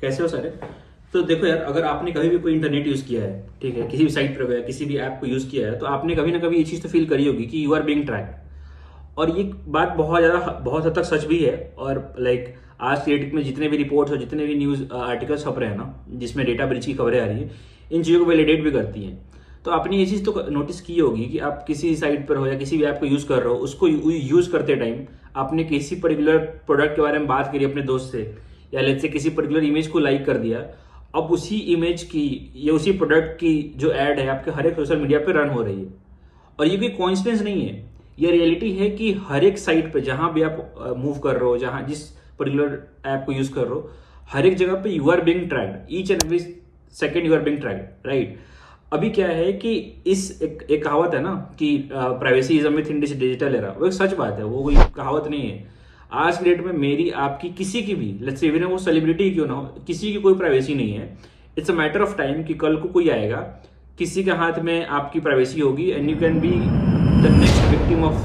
कैसे हो सारे? तो देखो यार, अगर आपने कभी भी कोई इंटरनेट यूज किया है, ठीक है, किसी भी साइट पर गया, किसी भी ऐप को यूज किया है, तो आपने कभी ना कभी ये चीज तो फील करी होगी कि यू आर बीइंग ट्रैक्ड। और ये बात बहुत हद तक सच भी है। और लाइक आज की डेट में जितने भी रिपोर्ट्स और जितने भी न्यूज आर्टिकल्स छप रहे हैं ना, जिसमें डेटा ब्रीच की खबरें आ रही है, इन चीज़ों को वैलिडेट भी करती हैं। तो आपने ये चीज़ तो नोटिस की होगी कि आप किसी साइट पर हो या किसी भी ऐप को यूज़ कर रहे हो, उसको यूज़ करते टाइम आपने किसी पर्टिकुलर प्रोडक्ट के बारे में बात करी अपने दोस्त से, या लेट्स से किसी पर्टिकुलर इमेज को लाइक कर दिया। अब उसी इमेज की या उसी प्रोडक्ट की जो ऐड है आपके हर एक सोशल मीडिया पे रन हो रही है। और ये कोई कोइंसिडेंस नहीं है, ये रियलिटी है कि हर एक साइट पे जहां भी आप मूव कर रहे हो, जहां जिस पर्टिकुलर ऐप को यूज कर रहे हो, हर एक जगह पे you are being tracked, each and every second you are being tracked, right. अभी क्या है कि एक कहावत है ना कि privacy is a myth in digital era, वो एक सच बात है, वो कोई कहावत नहीं है। आज की डेट में मेरी आपकी किसी की भी, लेट्स से इवन वो सेलिब्रिटी क्यों ना हो, किसी की कोई प्राइवेसी नहीं है। It's a matter of time कि कल को कोई आएगा, किसी के हाथ में आपकी प्राइवेसी होगी, and you can be the next victim of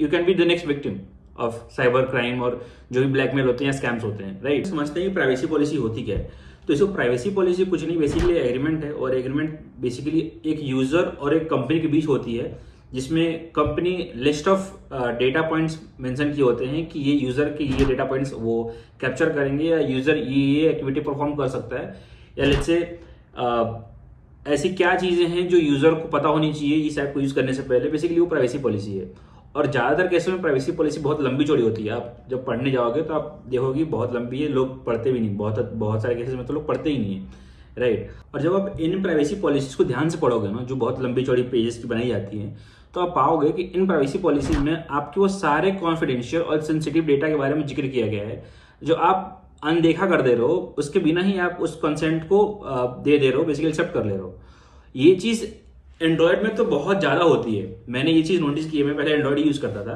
you can be the next victim of cyber crime और जो भी ब्लैकमेल होते हैं या स्कैम्स होते हैं, राइट। समझते हैं कि प्राइवेसी पॉलिसी होती क्या है। तो इसको प्राइवेसी पॉलिसी कुछ नहीं, बेसिकली एग्रीमेंट है। और एग्रीमेंट बेसिकली एक यूजर और एक कंपनी के बीच होती है, जिसमें company list of data points mention किए होते हैं कि ये यूजर के ये डेटा पॉइंट्स वो कैप्चर करेंगे, या यूजर ये एक्टिविटी परफॉर्म कर सकता है, या लेट्स से ऐसी क्या चीजें हैं जो यूजर को पता होनी चाहिए इस ऐप को यूज करने से पहले। बेसिकली वो प्राइवेसी पॉलिसी है। और ज्यादातर केसों में प्राइवेसी पॉलिसी बहुत लंबी चौड़ी होती है। आप जब पढ़ने जाओगे तो आप देखोगे बहुत लंबी है, लोग पढ़ते भी नहीं, बहुत सारे केसेस में तो लोग पढ़ते ही नहीं है, राइट। और जब आप इन प्राइवेसी पॉलिसीज को ध्यान से पढ़ोगे ना, जो बहुत लंबी चौड़ी पेजेस की बनाई जाती हैं, तो आप पाओगे कि इन प्राइवेसी पॉलिसीज में आपके वो सारे कॉन्फिडेंशियल और सेंसिटिव डेटा के बारे में जिक्र किया गया है, जो आप अनदेखा कर दे रहे हो, उसके बिना ही आप उस कंसेंट को दे रहे हो, बेसिकली एक्सेप्ट कर ले रहे हो। ये चीज एंड्रॉयड में तो बहुत ज्यादा होती है। मैंने ये चीज नोटिस की है, मैं पहले एंड्रॉयड यूज करता था,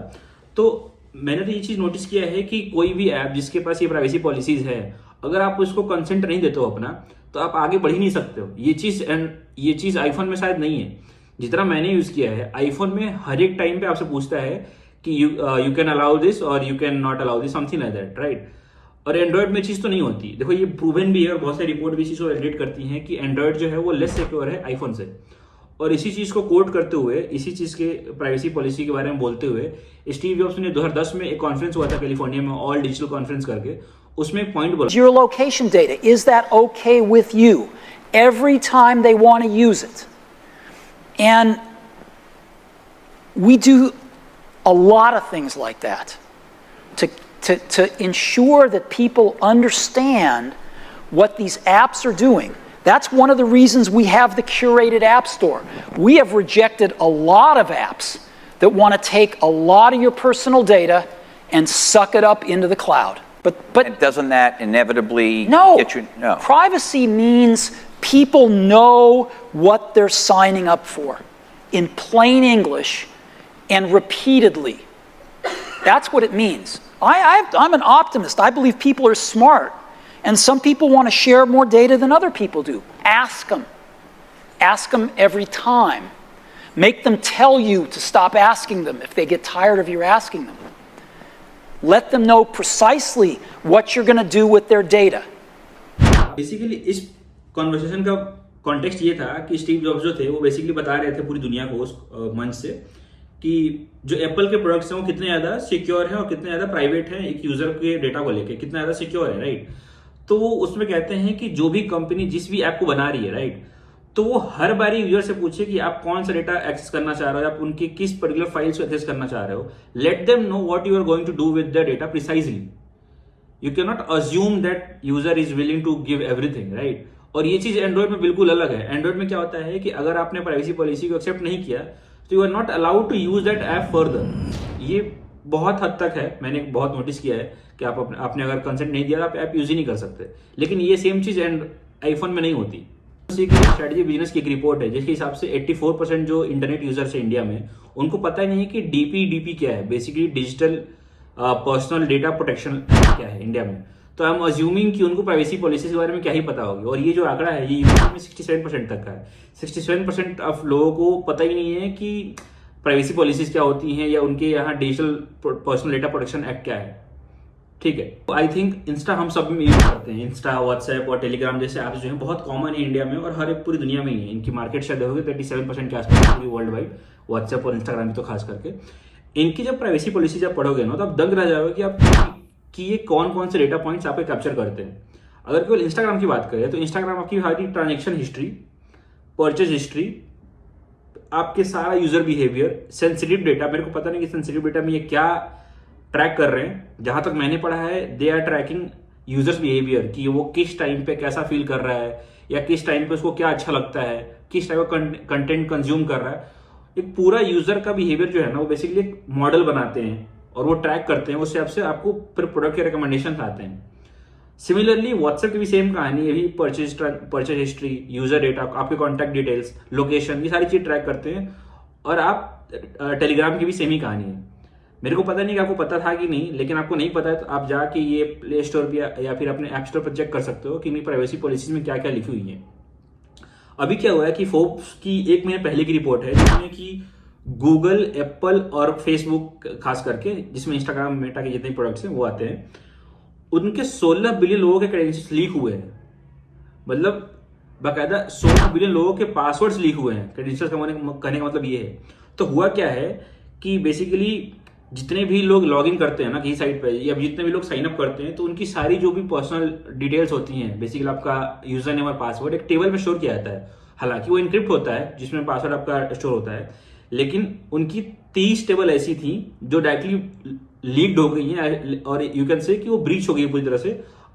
तो मैंने तो ये चीज नोटिस किया है कि कोई भी ऐप जिसके पास ये प्राइवेसी पॉलिसीज है, अगर आप उसको कंसेंट नहीं देते हो अपना, तो आप आगे बढ़ ही नहीं सकते हो। ये चीज आईफोन में शायद नहीं है। जितना मैंने यूज किया है, आईफोन में हर एक टाइम पे आपसे पूछता है कि यू कैन अलाउ दिस और you can not allow this, something like that, right. और एंड्रॉयड में चीज तो नहीं होती। देखो ये प्रूवन भी है और बहुत सारी रिपोर्ट भी चीज को वैलिडेट करती हैं कि एंड्रॉयड जो है वो लेस सिक्योर है आईफोन से। और इसी चीज को कोट करते हुए, इसी चीज के प्राइवेसी पॉलिसी के बारे में बोलते हुए, स्टीव जॉब्स ने 2010 में एक कॉन्फ्रेंस हुआ था कैलिफोर्निया में, ऑल डिजिटल कॉन्फ्रेंस करके, उसमें एक पॉइंट बोला, your location data, is that okay with you every time they want to use it? And we do a lot of things like that to ensure that people understand what these apps are doing. That's one of the reasons we have the curated app store. We have rejected a lot of apps that want to take a lot of your personal data and suck it up into the cloud. But doesn't that inevitably get you? No. Privacy means people know what they're signing up for in plain English and repeatedly. That's what it means. I'm an optimist. I believe people are smart. And some people want to share more data than other people do. Ask them. Ask them every time. Make them tell you to stop asking them if they get tired of you asking them. Let them know precisely what you're going to do with their data. Basically इस conversation का context ये था कि Steve jobs जो थे वो basically बता रहे थे पूरी दुनिया को उस मंच से कि जो एप्पल के प्रोडक्ट्स हैं वो कितने ज्यादा सिक्योर हैं और कितने ज्यादा प्राइवेट हैं, एक यूजर के डेटा को लेके कितना ज्यादा सिक्योर है, राइट। तो वो उसमें कहते हैं कि जो भी कंपनी जिस भी ऐप को बना रही है, राइट, तो वो हर बारी यूजर से पूछे कि आप कौन सा डेटा एक्सेस करना चाह रहे हो, आप उनकी किस पर्टिकुलर फाइल्स को एक्सेस करना चाह रहे हो। Let them know what you are going to do with the data precisely. You can not assume that user is willing to give everything, right. और ये चीज एंड्रॉइड में बिल्कुल अलग है। एंड्रॉइड में क्या होता है कि अगर आपने प्राइवेसी पॉलिसी को एक्सेप्ट नहीं किया तो you are not allowed to use that app further. ये बहुत हद तक है, मैंने बहुत नोटिस किया है कि आपने अगर कंसेंट नहीं दिया तो आप ऐप यूज ही नहीं कर सकते। लेकिन ये सेम चीज आईफोन में नहीं होती। स्ट्रेटेजी बिजनेस की एक रिपोर्ट है जिसके हिसाब से 84% जो इंटरनेट यूजर्स है इंडिया में, उनको पता ही नहीं है कि डीपी क्या है, basically digital personal data protection क्या है इंडिया में। तो आई एम अज्यूमिंग कि उनको प्राइवेसी पॉलिसी के बारे में क्या ही पता होगी। और ये जो आंकड़ा है ये यूएस में 67% तक का है। 67% ऑफ लोगों को पता ही नहीं है कि प्राइवेसी पॉलिसीज क्या होती हैं या उनके यहाँ digital personal data protection act क्या है। ठीक है। आई थिंक इंस्टा हम सब में यूज करते हैं, इंस्टा, व्हाट्सएप और टेलीग्राम जैसे ऐप्स जो हैं बहुत कॉमन है इंडिया में और हर एक पूरी दुनिया में ही है। इनकी मार्केट शेयर देखोगे 37% के आसपास पूरी वर्ल्ड वाइड, व्हाट्सएप और इंस्टाग्राम तो खास करके। इनकी जब प्राइवेसी पॉलिसी जब पढ़ोगे ना तो आप दंग रह जाओगे कि आप कि ये कौन कौन से डेटा पॉइंट्स आपको कैप्चर करते हैं। अगर केवल इंस्टाग्राम की बात करें तो इंस्टाग्राम आपकी सारी ट्रांजेक्शन हिस्ट्री, परचेज हिस्ट्री, आपके सारा यूजर बिहेवियर, सेंसिटिव डेटा, मेरे को पता नहीं कि सेंसिटिव डेटा में ये क्या ट्रैक कर रहे हैं। जहां तक मैंने पढ़ा है they are tracking users behaviour कि वो किस टाइम पे कैसा फील कर रहा है या किस टाइम पे उसको क्या अच्छा लगता है, किस टाइप का कंटेंट कंज्यूम कर रहा है। एक पूरा यूजर का बिहेवियर जो है ना वो बेसिकली एक मॉडल बनाते हैं और वो ट्रैक करते हैं, उस हिसाब से आपको फिर प्रोडक्ट के रिकमेंडेशन आते हैं। सिमिलरली व्हाट्सएप की भी सेम कहानी है, भी परचेज हिस्ट्री, यूजर डेटा, आपके कॉन्टैक्ट डिटेल्स, लोकेशन, ये सारी चीज ट्रैक करते हैं। और आप टेलीग्राम की भी सेम ही कहानी है। मेरे को पता नहीं कि आपको पता था कि नहीं, लेकिन आपको नहीं पता है तो आप जाके ये प्ले स्टोर पर या फिर अपने ऐप स्टोर पर चेक कर सकते हो कि मेरी प्राइवेसी पॉलिसीज में क्या क्या लिखी हुई है। अभी क्या हुआ है कि फोर्ब्स की 1 महीने पहले की रिपोर्ट है जिसमें कि गूगल, एप्पल और फेसबुक खास करके, जिसमें इंस्टाग्राम, मेटा के जितने प्रोडक्ट्स हैं वो आते हैं, उनके 16 बिलियन लोगों के क्रेडेंशियल्स लीक हुए हैं। मतलब बाकायदा 16 बिलियन लोगों के पासवर्ड्स लीक हुए हैं। क्रेडेंशियल्स कहने का मतलब ये है। तो हुआ क्या है कि बेसिकली जितने भी लोग लॉग इन करते हैं ना किसी साइट पे, या जितने भी लोग साइन अप करते हैं, तो उनकी सारी जो भी पर्सनल डिटेल्स होती हैं, बेसिकली आपका यूजर नेम और पासवर्ड एक टेबल में स्टोर किया जाता है। हालांकि वो इनक्रिप्ट होता है जिसमें पासवर्ड आपका स्टोर होता है, लेकिन उनकी 30 टेबल ऐसी थी जो डायरेक्टली लीक्ड हो गई हैं और यू कैन से कि वो ब्रीच हो गई पूरी तरह से।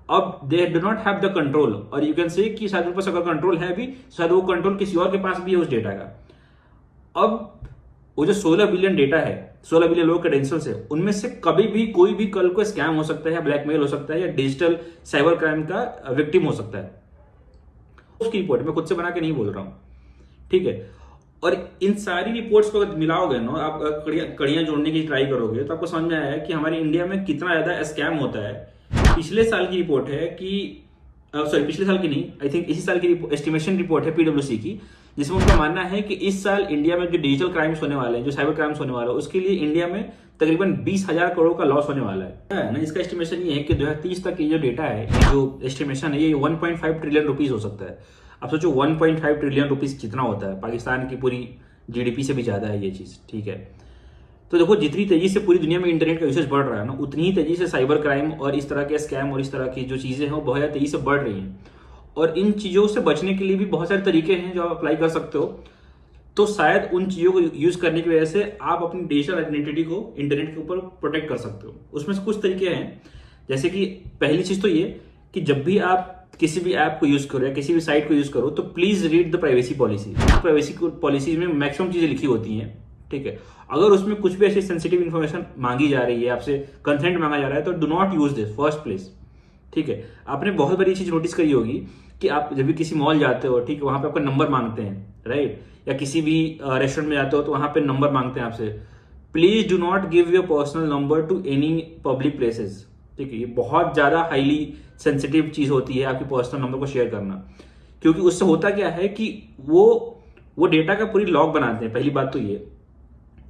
अब they do not have the control, और यू कैन से कि शायद उनके पास अगर कंट्रोल है भी, शायद वो कंट्रोल किसी और के पास भी है उस डेटा का। अब वो जो 16 बिलियन डेटा है, 16 बिलियन लोग क्रेडेंशियल्स है, उनमें से कभी भी कोई भी कल को स्कैम हो सकता है या ब्लैकमेल हो सकता है या डिजिटल साइबर क्राइम का विक्टिम हो सकता है। उसकी रिपोर्ट मैं खुद से बना के नहीं बोल रहा हूं, ठीक है। और इन सारी रिपोर्ट्स को अगर मिलाओगे ना, आप कड़ियां जोड़ने की ट्राई करोगे तो आपको समझ में आया कि हमारे इंडिया में कितना ज्यादा स्कैम होता है। पिछले साल की रिपोर्ट है कि पिछले साल की नहीं, आई थिंक इसी साल की एस्टिमेशन रिपोर्ट है पीडब्ल्यूसी की, जिसमें उनका मानना है कि इस साल इंडिया में जो डिजिटल क्राइम्स होने वाले हैं, जो साइबर क्राइम्स होने वाला है, उसके लिए इंडिया में तकरीबन 20,000 करोड़ का लॉस होने वाला है ना। इसका एस्टिमेशन ये है कि 2030 तक ये जो डेटा है, जो एस्टिमेशन है, ये 1.5 ट्रिलियन रुपीज हो सकता है। आप सोचो 1.5 ट्रिलियन रुपीज कितना होता है, पाकिस्तान की पूरी जीडीपी से भी ज्यादा है ये चीज, ठीक है। तो देखो जितनी तेजी से पूरी दुनिया में इंटरनेट का यूसेज बढ़ रहा है ना, उतनी ही तेजी से साइबर क्राइम और इस तरह के स्कैम और इस तरह की जो चीजें हैं वो बहुत ज्यादा तेजी से बढ़ रही हैं। और इन चीजों से बचने के लिए भी बहुत सारे तरीके हैं जो आप अप्लाई कर सकते हो। तो शायद उन चीजों को यूज करने की वजह से आप अपनी डिजिटल आइडेंटिटी को इंटरनेट के ऊपर प्रोटेक्ट कर सकते हो। उसमें से कुछ तरीके हैं, जैसे कि पहली चीज तो ये कि जब भी आप किसी भी ऐप को यूज करो या किसी भी साइट को यूज करो तो please read the privacy policy. Privacy policy में मैक्सिमम चीजें लिखी होती हैं, ठीक है। अगर उसमें कुछ भी ऐसी सेंसिटिव इन्फॉर्मेशन मांगी जा रही है, आपसे कंसेंट मांगा जा रहा है, तो do not use this first place, ठीक है। आपने बहुत बड़ी चीज नोटिस करी होगी कि आप जब भी किसी मॉल जाते हो, ठीक है, वहां पे आपका नंबर मांगते हैं, राइट, या किसी भी रेस्टोरेंट में जाते हो तो वहां पे नंबर मांगते हैं आपसे। Please do not give your personal number two any public places, ठीक है। ये बहुत ज्यादा हाईली सेंसिटिव चीज होती है आपकी पर्सनल नंबर को शेयर करना, क्योंकि उससे होता क्या है कि वो डेटा का पूरी लॉग बनाते हैं, पहली बात तो ये।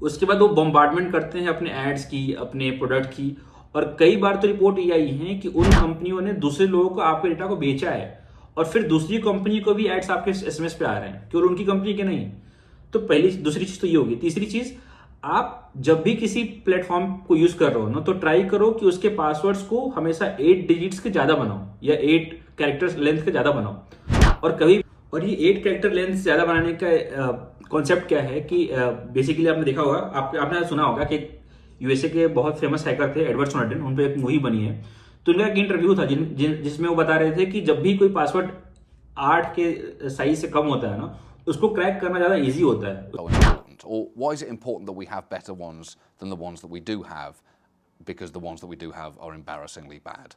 उसके बाद वो बॉम्बार्डमेंट करते हैं अपने एड्स की, अपने प्रोडक्ट की, और कई बार तो रिपोर्ट ये आई है कि उन कंपनियों ने दूसरे लोगों को आपके डेटा को बेचा है और फिर दूसरी कंपनी को भी एड्स आपके एसएमएस पे आ रहे हैं, केवल उनकी कंपनी के नहीं। तो दूसरी चीज तो ये होगी। तीसरी चीज, आप जब भी किसी प्लेटफॉर्म को यूज कर रहे हो ना, तो ट्राई करो कि उसके पासवर्ड्स को हमेशा 8 डिजिट्स के ज्यादा बनाओ या 8 कैरेक्टर्स लेंथ के ज्यादा बनाओ। और ये 8 कैरेक्टर लेंथ ज्यादा बनाने का कॉन्सेप्ट क्या है कि बेसिकली आपने देखा होगा, आपने सुना होगा कि यूएसए के बहुत फेमस हैकर थे एडवर्ड स्नोडेन, उन पे एक मूवी बनी है। तो उनका एक इंटरव्यू था जिसमें वो बता रहे थे कि जब भी कोई पासवर्ड 8 के साइज से कम होता है ना, उसको क्रैक करना ज्यादा इजी होता है। Or why is it important that we have better ones than the ones that we do have? Because the ones that we do have are embarrassingly bad.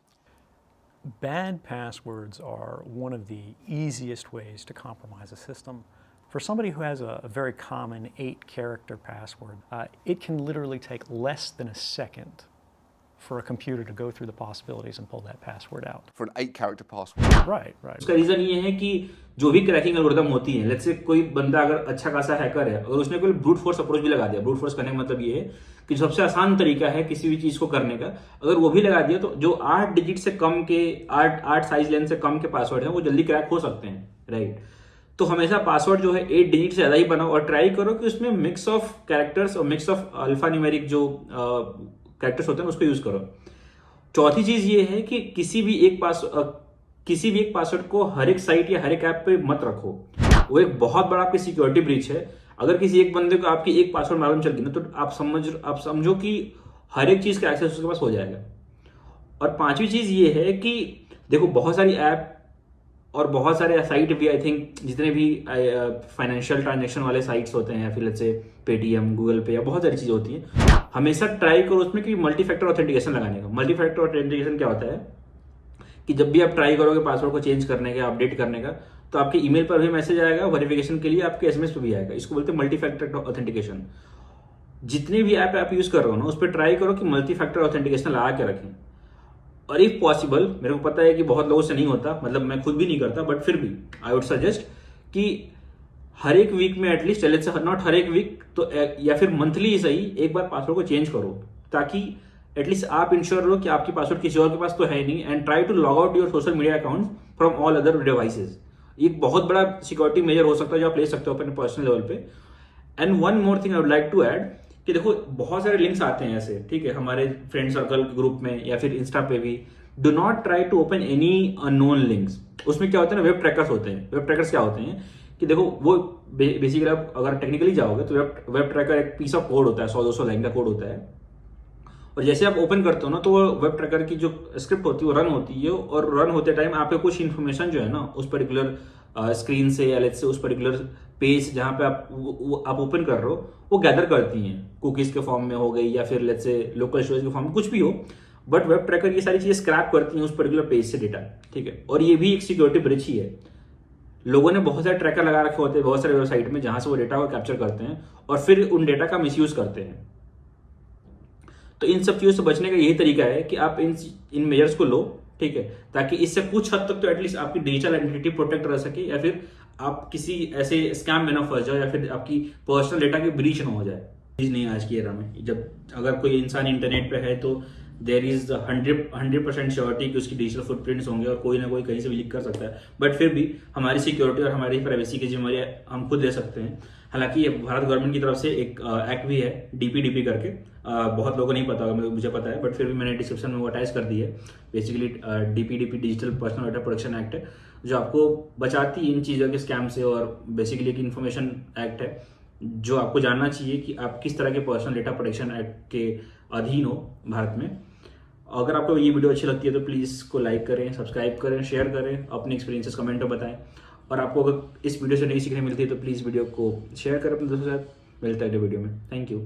Bad passwords are one of the easiest ways to compromise a system. For somebody who has a very common 8-character password, it can literally take less than a second for a computer to go through the possibilities and pull that password out. For an 8-character password? Right. उसका reason ये है कि जो भी cracking algorithm होती है, let's say कोई बंदा अगर अच्छा खासा हैकर है, अगर उसने कोई ब्रूट फोर्स अप्रोच भी लगा दिया, ब्रूट फोर्स करने का मतलब ये है कि सबसे आसान तरीका है किसी भी चीज को करने का, अगर वो भी लगा दिया तो जो 8 डिजिट से कम के 8 साइज लेंथ से कम के पासवर्ड हैं वो जल्दी क्रैक हो सकते हैं, राइट। तो हमेशा पासवर्ड जो है 8 डिजिट से ज्यादा ही बनाओ और ट्राई करो कि उसमें मिक्स ऑफ कैरेक्टर्स और मिक्स ऑफ अल्फा न्यूमेरिक जो कैरेक्टर्स होते हैं उसको यूज करो। चौथी चीज ये है कि किसी भी एक पासवर्ड को हर एक साइट या हर एक ऐप पे मत रखो, वो एक बहुत बड़ा आपकी सिक्योरिटी ब्रीच है। अगर किसी एक बंदे को आपकी एक पासवर्ड मालूम चल गई ना, तो आप समझो कि हर एक चीज का एक्सेस उसके पास हो जाएगा। और पांचवी चीज ये है कि देखो बहुत सारी ऐप और बहुत सारे साइट भी, आई थिंक जितने भी फाइनेंशियल ट्रांजैक्शन वाले साइट्स होते हैं, या फिर लेट्स से पेटीएम, गूगल पे, या बहुत सारी चीजें होती हैं, हमेशा ट्राई करो उसमें कि मल्टी फैक्टर ऑथेंटिकेशन लगाने का। मल्टी फैक्टर ऑथेंटिकेशन क्या होता है कि जब भी आप ट्राई करोगे पासवर्ड को चेंज करने का, अपडेट करने का, तो आपके ईमेल पर भी मैसेज आएगा वेरिफिकेशन के लिए, आपके एसएमएस पे भी आएगा। इसको बोलते हैं मल्टी फैक्टर ऑथेंटिकेशन। जितने भी ऐप आप यूज कर रहे हो ना, उस पर ट्राई करो कि मल्टी फैक्टर ऑथेंटिकेशन लगा के रखें। और इफ पॉसिबल, मेरे को पता है कि बहुत लोगों से नहीं होता, मतलब मैं खुद भी नहीं करता, बट फिर भी आई वुड सजेस्ट कि हर एक वीक में एटलीस्ट, नॉट हर एक वीक तो, या फिर मंथली ही सही, एक बार पासवर्ड को चेंज करो, ताकि एटलीस्ट आप इंश्योर हो कि आपकी पासवर्ड किसी और के पास तो है नहीं। And try to log out your social media account from all other devices. एक बहुत बड़ा सिक्योरिटी मेजर हो सकता है जो आप ले सकते हो अपने पर्सनल लेवल पे। And one more thing I would like to add कि देखो बहुत सारे लिंक्स आते हैं ऐसे, ठीक है, हमारे फ्रेंड सर्कल ग्रुप में या फिर इंस्टा पे भी। Do not try to open any unknown links. उसमें क्या होता है ना, वेब ट्रैकर्स होते हैं। वेब ट्रैकर्स क्या होते हैं कि देखो वो बेसिकली आप अगर टेक्निकली जाओगे तो वेब ट्रैकर एक पीस ऑफ कोड होता है, 100-200 लाइन का कोड होता है। और जैसे आप ओपन करते हो ना, तो वो वेब ट्रैकर की जो स्क्रिप्ट होती है वो रन होती है, और रन होते टाइम आपको कुछ इन्फॉर्मेशन जो है ना उस पर्टिकुलर स्क्रीन से या लेट्स से उस पर्टिकुलर पेज जहां पे आप ओपन कर रहे हो वो गैदर करती हैं, कुकीज के फॉर्म में हो गई या फिर लेट्स से लोकल स्टोरेज के फॉर्म में, कुछ भी हो, बट वेब ट्रैकर ये सारी चीजें स्क्रैप करती हैं उस पर्टिकुलर पेज से डेटा, ठीक है। और ये भी एक सिक्योरिटी ब्रीच ही है। लोगों ने बहुत सारे ट्रैकर लगा रखे होते हैं बहुत सारे वेबसाइट में जहां से वो डेटा को कैप्चर करते हैं और फिर उन डेटा का मिसयूज करते हैं। तो इन सब चीजों से बचने का यही तरीका है कि आप इन मेजर्स को लो, ठीक है, ताकि इससे कुछ हद तक तो एटलीस्ट आपकी डिजिटल आइडेंटिटी प्रोटेक्ट रह सके, या फिर आप किसी ऐसे स्कैम में ना फंस जाओ, या फिर आपकी पर्सनल डेटा की ब्रीच ना हो जाए। चीज नहीं आज की एरा में, जब अगर कोई इंसान इंटरनेट पे है तो देयर इज 100% श्योरिटी कि उसकी डिजिटल फुटप्रिंट्स होंगे और कोई ना कोई कहीं से भी लीक कर सकता है। बट फिर भी हमारी सिक्योरिटी और हमारी प्राइवेसी की जिम्मेदारी हम खुद ले सकते हैं। हालांकि ये भारत गवर्नमेंट की तरफ से एक एक्ट भी है, डीपीडीपी करके, बहुत लोगों को नहीं पता होगा, मुझे पता है, बट फिर भी मैंने डिस्क्रिप्शन में वो अटैच कर दी है। Basically DPDP digital personal data protection act है, जो आपको बचाती है इन चीज़ों के स्कैम से। और बेसिकली एक इन्फॉर्मेशन एक्ट है जो आपको जानना चाहिए कि आप किस तरह के पर्सनल डेटा प्रोटेक्शन एक्ट के अधीन हो भारत में। अगर आपको ये वीडियो अच्छी लगती है तो प्लीज़ इसको लाइक करें, सब्सक्राइब करें, शेयर करें, अपने एक्सपीरियंसेस कमेंट में बताएं। और आपको अगर इस वीडियो से नई सीखने मिलती है तो प्लीज़ वीडियो को शेयर करें अपने दोस्तों के साथ। मिलता है अगले वीडियो में। Thank you.